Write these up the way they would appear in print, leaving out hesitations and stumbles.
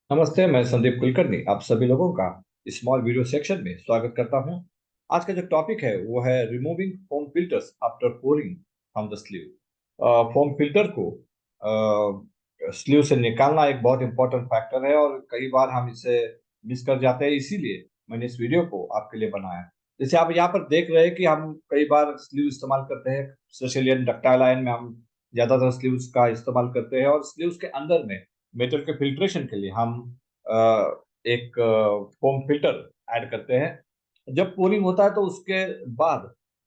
नमस्ते, मैं संदीप कुलकर्णी आप सभी लोगों का स्मॉल वीडियो सेक्शन में स्वागत करता हूं। आज का जो टॉपिक है वो है removing foam filters after pouring from the sleeve. Foam filter को स्लीव से निकालना एक बहुत इंपॉर्टेंट फैक्टर है और कई बार हम इसे मिस कर जाते हैं, इसीलिए मैंने इस वीडियो को आपके लिए बनाया। जैसे आप यहाँ पर देख रहे हैं कि हम कई बार स्लीव इस्तेमाल करते हैं, स्पेशली डक्टाइल आयरन में हम ज्यादातर स्लीव्स का इस्तेमाल करते हैं और स्लीव्स के अंदर में मेटल के फिल्ट्रेशन के लिए हम एक फोम फिल्टर ऐड करते हैं। जब पोरिंग होता है तो उसके बाद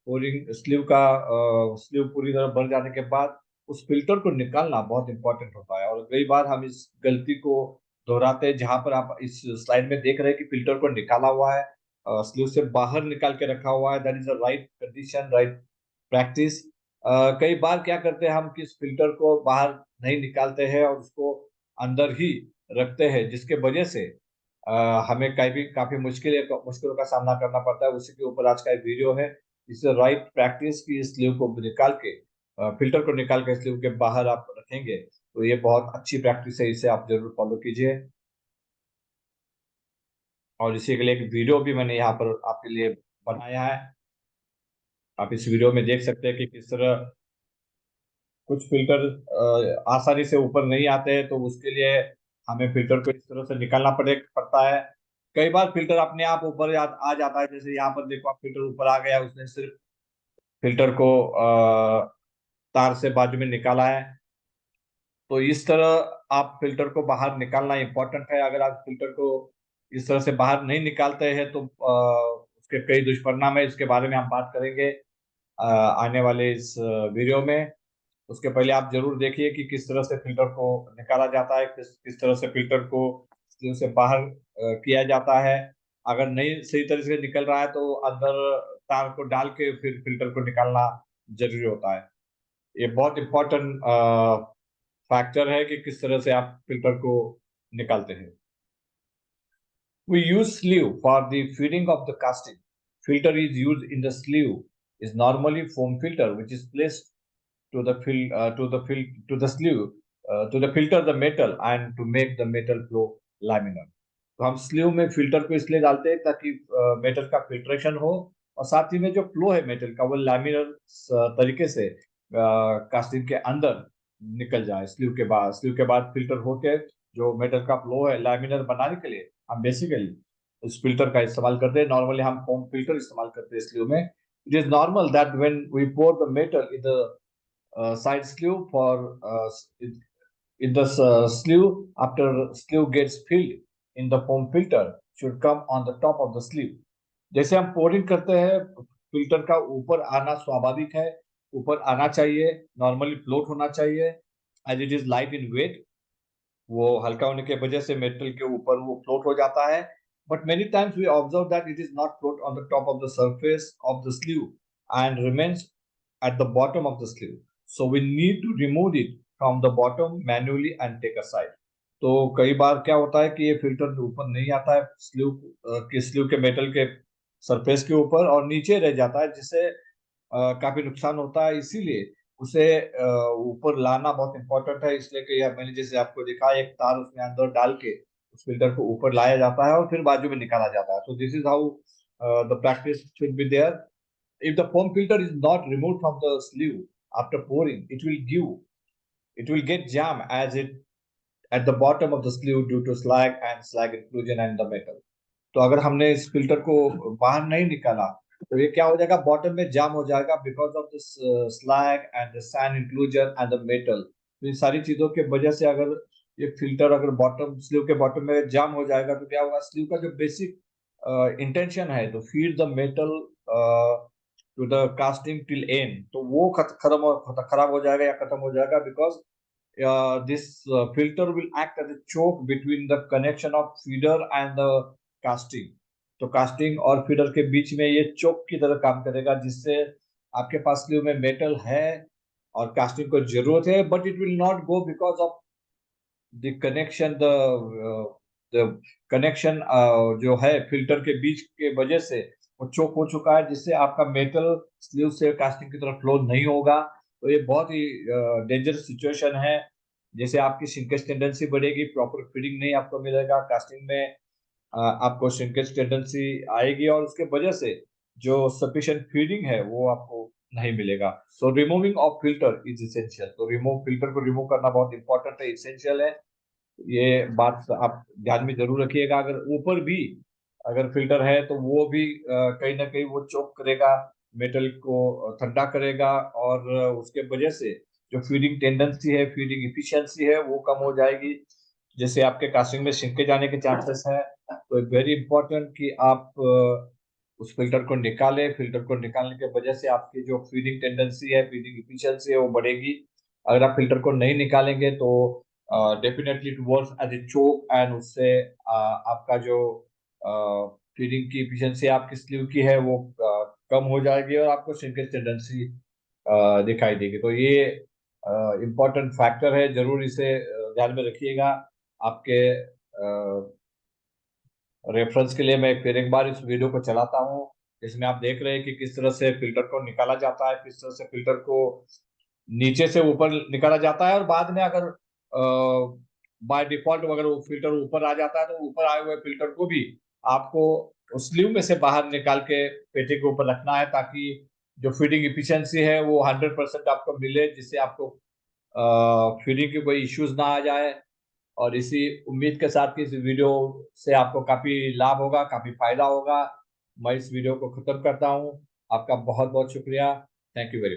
पोरिंग स्लीव पूरी तरह भर जाने के बाद उस फिल्टर को निकालना बहुत इंपॉर्टेंट होता है और कई बार हम इस गलती को दोहराते हैं। जहां पर आप इस स्लाइड में देख रहे हैं कि फिल्टर को निकाला हुआ है, स्लीव से बाहर निकाल के रखा हुआ है। That is the right condition, right practice. कई बार क्या करते हैं हम कि इस फिल्टर को बाहर नहीं निकालते हैं और उसको अंदर ही रखते हैं, जिसके वजह से हमें काफी काफी मुश्किलों का सामना करना पड़ता है। उसी के ऊपर आज का एक वीडियो है। इससे राइट प्रैक्टिस की स्लीव को निकाल के फिल्टर को निकाल के स्लीव के बाहर आप रखेंगे तो ये बहुत अच्छी प्रैक्टिस है, इसे आप जरूर फॉलो कीजिए। और इसी के लिए एक वीडियो भी मैंने यहाँ पर आपके लिए बनाया है। आप इस वीडियो में देख सकते हैं कि किस तरह कुछ फिल्टर आसानी से ऊपर नहीं आते हैं, तो उसके लिए हमें फिल्टर को इस तरह से निकालना पड़ता है। कई बार फिल्टर अपने आप ऊपर आ जाता है। जैसे यहाँ पर देखो, आप फिल्टर ऊपर आ गया, उसने सिर्फ फिल्टर को तार से बाजू में निकाला है। तो इस तरह आप फिल्टर को बाहर निकालना इंपॉर्टेंट है। अगर आप फिल्टर को इस तरह से बाहर नहीं निकालते हैं तो उसके कई दुष्परिणाम है। इसके बारे में हम बात करेंगे आने वाले इस वीडियो में। उसके पहले आप जरूर देखिए कि किस तरह से फिल्टर को निकाला जाता है, किस तरह से फिल्टर को स्क्रीन से बाहर किया जाता है। अगर नहीं सही तरह से निकल रहा है तो अंदर तार को डाल के फिर फिल्टर को निकालना जरूरी होता है। ये बहुत इंपॉर्टेंट फैक्टर है कि किस तरह से आप फिल्टर को निकालते हैं। We use sleeve for the feeding of the casting. Filter is used in the sleeve is normally foam filter which is placed to the to the sleeve to the filter the metal and to make the metal flow laminar. तो हम sleeve में filter को इसलिए डालते हैं ताकि metal का filtration हो और साथ ही में जो फ्लो है मेटल का वो लैमिनर तरीके से कास्टिंग के अंदर निकल जाए। स्लीव के बाद फिल्टर होके जो मेटल का फ्लो है लैमिनर बनाने के लिए हम बेसिकली इस फिल्टर का इस्तेमाल करते हैं। नॉर्मली हम फोम फिल्टर इस्तेमाल करते हैं स्लीव में। It is normal that when we pour the metal in the side sleeve for in the sleeve after sleeve gets filled in the foam filter should come on the top of the sleeve। जैसे हम pouring करते हैं, filter का ऊपर आना स्वाभाविक है, ऊपर आना चाहिए, नॉर्मली फ्लोट होना चाहिए as it is light in weight. वो हल्का होने की वजह से मेटल के ऊपर वो फ्लोट हो जाता है। But many times we observe that it is not float on the top of the surface of the sleeve and remains at the bottom of the sleeve. So we need to remove it from the bottom manually and take aside। तो कई बार क्या होता है कि ये filter ऊपर नहीं आता है स्लीव के मेटल के सरफेस के ऊपर और नीचे रह जाता है, जिससे काफी नुकसान होता है। इसीलिए उसे ऊपर लाना बहुत इंपॉर्टेंट है। इसलिए कि मैंने जैसे आपको दिखा, एक तार उसमें अंदर डाल के उस फिल्टर को ऊपर लाया जाता है और फिर बाजू में निकाला जाता है। तो this is how the practice should be there. If the foam filter is not removed from the sleeve after pouring, it will get jam as it at the bottom of the sleeve due to slag inclusion and the metal। तो अगर हमने इस filter को बाहर नहीं निकाला तो ये क्या हो जाएगा, बॉटम में जाम हो जाएगा because of this slag and the sand inclusion and the metal. तो इन सारी चीजों के वजह से अगर ये फिल्टर अगर बॉटम स्लीव के बॉटम में जाम हो जाएगा तो क्या होगा, स्लीव का जो बेसिक इंटेंशन है तो feed the metal to the casting till end, तो वो खराब हो जाएगा या खत्म हो जाएगा। Because this filter will act as a choke between the connection of feeder and the casting। तो कास्टिंग और फीडर के बीच में ये चोक की तरह काम करेगा, जिससे आपके पास स्लीव में मेटल है और कास्टिंग को जरूरत है, but it will not go because of the connection the connection जो है फिल्टर के बीच के वजह से वो चोक हो चुका है, जिससे आपका मेटल स्लीव से कास्टिंग की तरफ फ्लो नहीं होगा। तो ये बहुत ही डेंजरस सिचुएशन है। जैसे आपकी श्रिंकेज टेंडेंसी बढ़ेगी, प्रॉपर फीडिंग नहीं आपको मिलेगा कास्टिंग में, आपको श्रिंकेज टेंडेंसी आएगी और उसके वजह से जो सफिशिएंट फीडिंग है वो आपको नहीं मिलेगा। So removing of filter is essential. तो फिल्टर को रिमूव करना बहुत इंपॉर्टेंट है, इसेंशियल है। ये बात आप ध्यान में जरूर रखिएगा। अगर ऊपर भी अगर फिल्टर है तो वो भी कहीं ना कहीं वो चोक करेगा, मेटल को ठंडा करेगा, और उसके वजह से जो फीडिंग टेंडेंसी है, फीडिंग इफिशियंसी है, वो कम हो जाएगी, जैसे आपके कास्टिंग में सिंके जाने के चांसेस हैं। तो वेरी इंपॉर्टेंट कि आप उस फिल्टर को निकालें। फिल्टर को निकालने के वजह से आपकी जो फीडिंग टेंडेंसी है, फीडिंग इफिशियंसी है, वो बढ़ेगी। अगर आप फिल्टर को नहीं निकालेंगे तो definitely it works as a choke, and उससे आपका जो फीडिंग की इफिशियंसी आपकी स्लीव की है वो कम हो जाएगी, और आपको श्रिंकेज टेंडेंसी दिखाई देगी। तो ये इम्पोर्टेंट फैक्टर है, जरूर इसे ध्यान में रखिएगा। आपके रेफरेंस के लिए मैं फिर एक बार इस वीडियो को चलाता हूँ, जिसमें आप देख रहे हैं कि किस तरह से फिल्टर को निकाला जाता है, किस तरह से फिल्टर को नीचे से ऊपर निकाला जाता है, और बाद में अगर बाय डिफॉल्ट अगर वो फिल्टर ऊपर आ जाता है तो ऊपर आए हुए फिल्टर को भी आपको स्लीव में से बाहर निकाल के पेटी के ऊपर रखना है, ताकि जो फीडिंग इफिशियंसी है वो 100% आपको मिले, जिससे आपको फीडिंग की कोई इश्यूज ना आ जाए। और इसी उम्मीद के साथ कि इस वीडियो से आपको काफी लाभ होगा, काफी फायदा होगा, मैं इस वीडियो को खत्म करता हूँ। आपका बहुत बहुत शुक्रिया। Thank you very much.